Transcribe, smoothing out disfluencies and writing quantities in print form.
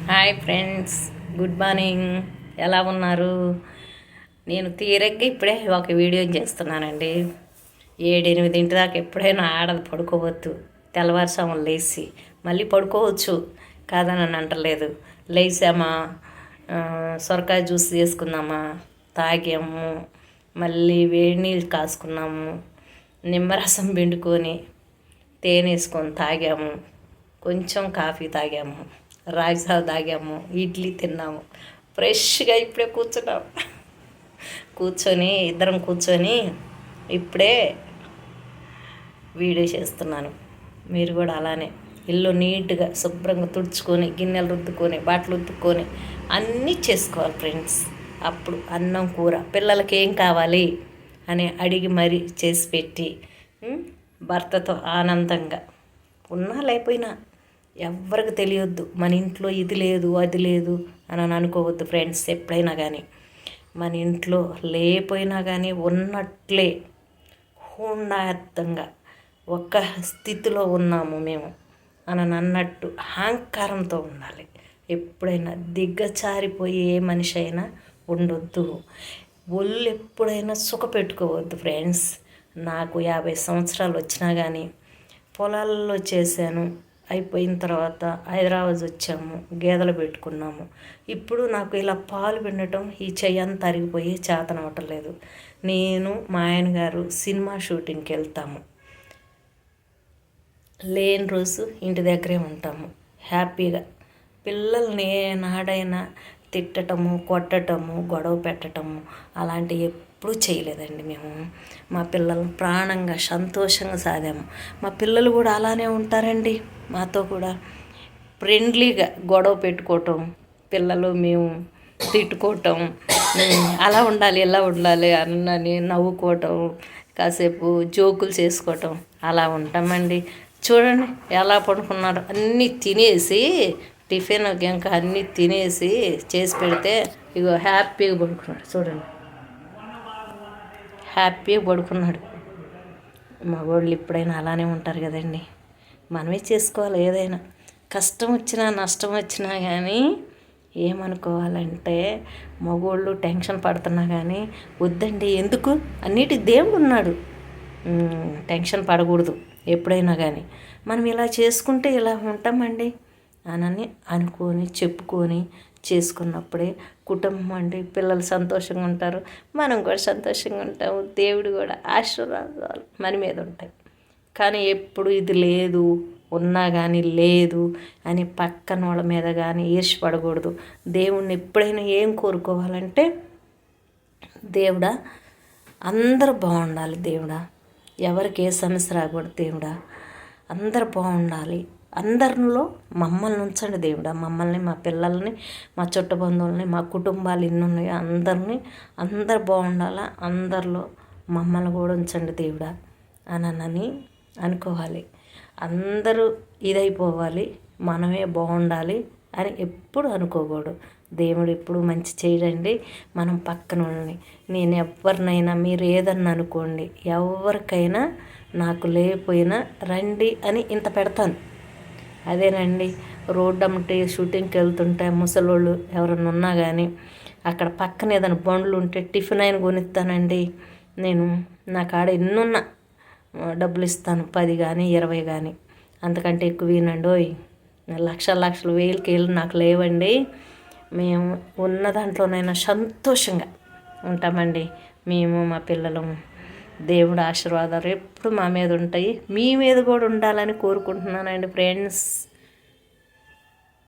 Hi friends, good morning. ఎలా ఉన్నారు? నేను తీరగ్గా ఇప్పుడే ఒక వీడియో చేస్తున్నానండి. 7-8 దాకా ఎప్పుడైనా ఆడదు పడుకోవద్దు. తెల్లవారుసాములు లేచి మళ్ళీ పడుకోవచ్చు, కాదని అంటలేదు. లేచామా, సొరకాయ జ్యూస్ చేసుకున్నామా, తాగాము, మళ్ళీ వేడి నీళ్ళు కాసుకున్నాము, నిమ్మరసం పిండుకొని తేనె వేసుకొని తాగాము, కొంచెం కాఫీ తాగాము, రాగిసావు తాగాము, ఇడ్లీ తిన్నాము. ఫ్రెష్గా ఇప్పుడే ఇద్దరం కూర్చొని ఇప్పుడే వీడియో చేస్తున్నాను. మీరు కూడా అలానే ఇల్లు నీట్గా శుభ్రంగా తుడుచుకొని, గిన్నెలు రుద్దుకొని, బట్టలు ఉతుక్కొని అన్నీ చేసుకోవాలి ఫ్రెండ్స్. అప్పుడు అన్నం కూర పిల్లలకి ఏం కావాలి అని అడిగి మరీ చేసి పెట్టి భర్తతో ఆనందంగా ఉన్నా లేకపోయినా ఎవరికి తెలియొద్దు మన ఇంట్లో ఇది లేదు అది లేదు అని అనుకోవద్దు ఫ్రెండ్స్. ఎప్పుడైనా కానీ మన ఇంట్లో లేకపోయినా కానీ ఉన్నట్లే హుందాయత్తంగా ఒక స్థితిలో ఉన్నాము మేము అని అన్నట్టు అహంకారంతో ఉండాలి. ఎప్పుడైనా దిగ్గచారిపోయి ఏ మనిషి అయినా ఉండొద్దు. ఒళ్ళు ఎప్పుడైనా సుఖపెట్టుకోవద్దు ఫ్రెండ్స్. నాకు 50 సంవత్సరాలు వచ్చినా కానీ పొలాల్లో చేశాను. అయిపోయిన తర్వాత హైదరాబాద్ వచ్చాము, గేదెలు పెట్టుకున్నాము. ఇప్పుడు నాకు ఇలా పాలు పిండటం ఈ చెయ్యంతా అరిగిపోయి చేతనవటం లేదు. నేను మా ఆయన గారు సినిమా షూటింగ్కి వెళ్తాము. లేని రోజు ఇంటి దగ్గరే ఉంటాము హ్యాపీగా. పిల్లల్ని నాడైనా తిట్టటము, కొట్టటము, గొడవ పెట్టటము అలాంటివి ఎప్పుడూ చేయలేదండి. మేము మా పిల్లలను ప్రాణంగా సంతోషంగా సాదాము. మా పిల్లలు కూడా అలానే ఉంటారండి. మాతో కూడా ఫ్రెండ్లీగా గొడవ పెట్టుకోవటం, పిల్లలు మేము తిట్టుకోవటం, అలా ఉండాలి ఇలా ఉండాలి అని నవ్వుకోవటం, కాసేపు జోకులు చేసుకోవటం అలా ఉంటామండి. చూడండి ఎలా పడుకున్నారు. అన్నీ తినేసి టిఫిన్ ఇంకా అన్నీ తినేసి చేసి పెడితే ఇగో హ్యాపీగా పడుకున్నాడు. చూడండి హ్యాపీగా పడుకున్నాడు. మగవాళ్ళు ఎప్పుడైనా అలానే ఉంటారు కదండి. మనమే చేసుకోవాలి. ఏదైనా కష్టం వచ్చినా నష్టం వచ్చినా కానీ ఏమనుకోవాలంటే మగవాళ్ళు టెన్షన్ పడుతున్నా కానీ వద్దండి. ఎందుకు? అన్నిటి దేవుడు ఉన్నాడు. టెన్షన్ పడకూడదు ఎప్పుడైనా కానీ. మనం ఇలా చేసుకుంటే ఇలా ఉంటామండి అని అనుకొని చెప్పుకొని చేసుకున్నప్పుడే కుటుంబం అండి. పిల్లలు సంతోషంగా ఉంటారు, మనం కూడా సంతోషంగా ఉంటాము. దేవుడు కూడా ఆశీర్వాదాలు మన మీద ఉంటాయి. కానీ ఎప్పుడు ఇది లేదు ఉన్నా కానీ లేదు అని పక్కన వాళ్ళ మీద కానీ ఈర్ష్యపడకూడదు. దేవుణ్ణి ఎప్పుడైనా ఏం కోరుకోవాలంటే, దేవుడా అందరూ బాగుండాలి, దేవుడా ఎవరికి ఏ సమస్య రాకూడదు, దేవుడా అందరూ బాగుండాలి, అందరిలో మమ్మల్ని ఉంచండి దేవుడా. మమ్మల్ని, మా పిల్లల్ని, మా చుట్టబంధువుల్ని, మా కుటుంబాలు ఎన్ని ఉన్నాయో అందరు బాగుండాలా, అందరిలో మమ్మల్ని కూడా ఉంచండి దేవుడా అని అనుకోవాలి. అందరూ ఇదైపోవాలి, మనమే బాగుండాలి అని ఎప్పుడు అనుకోకూడదు. దేవుడు ఎప్పుడు మంచి చేయడండి. మనం పక్కన ఉండండి. నేను ఎవరినైనా మీరు ఏదన్నా అనుకోండి, ఎవరికైనా నాకు లేకపోయినా రండి అని ఇంత పెడతాను. అదేనండి రోడ్డు అమ్మటి షూటింగ్కి వెళ్తుంటే ముసలోళ్ళు ఎవరన్నా ఉన్నా కానీ అక్కడ పక్కన ఏదైనా బండ్లు ఉంటే టిఫిన్ అయిన కొనిస్తానండి. నేను నా కాడ ఎన్నున్నా డబ్బులు ఇస్తాను, 10 కానీ 20 కానీ, అంతకంటే ఎక్కువ వినండి. లక్షలు వేలకి నాకు లేవండి. మేము ఉన్న దాంట్లోనైనా సంతోషంగా ఉంటామండి. మేము మా పిల్లలు. దేవుడు ఆశీర్వాదాలు ఎప్పుడు మా మీద ఉంటాయి, మీ మీద కూడా ఉండాలని కోరుకుంటున్నానండి ఫ్రెండ్స్.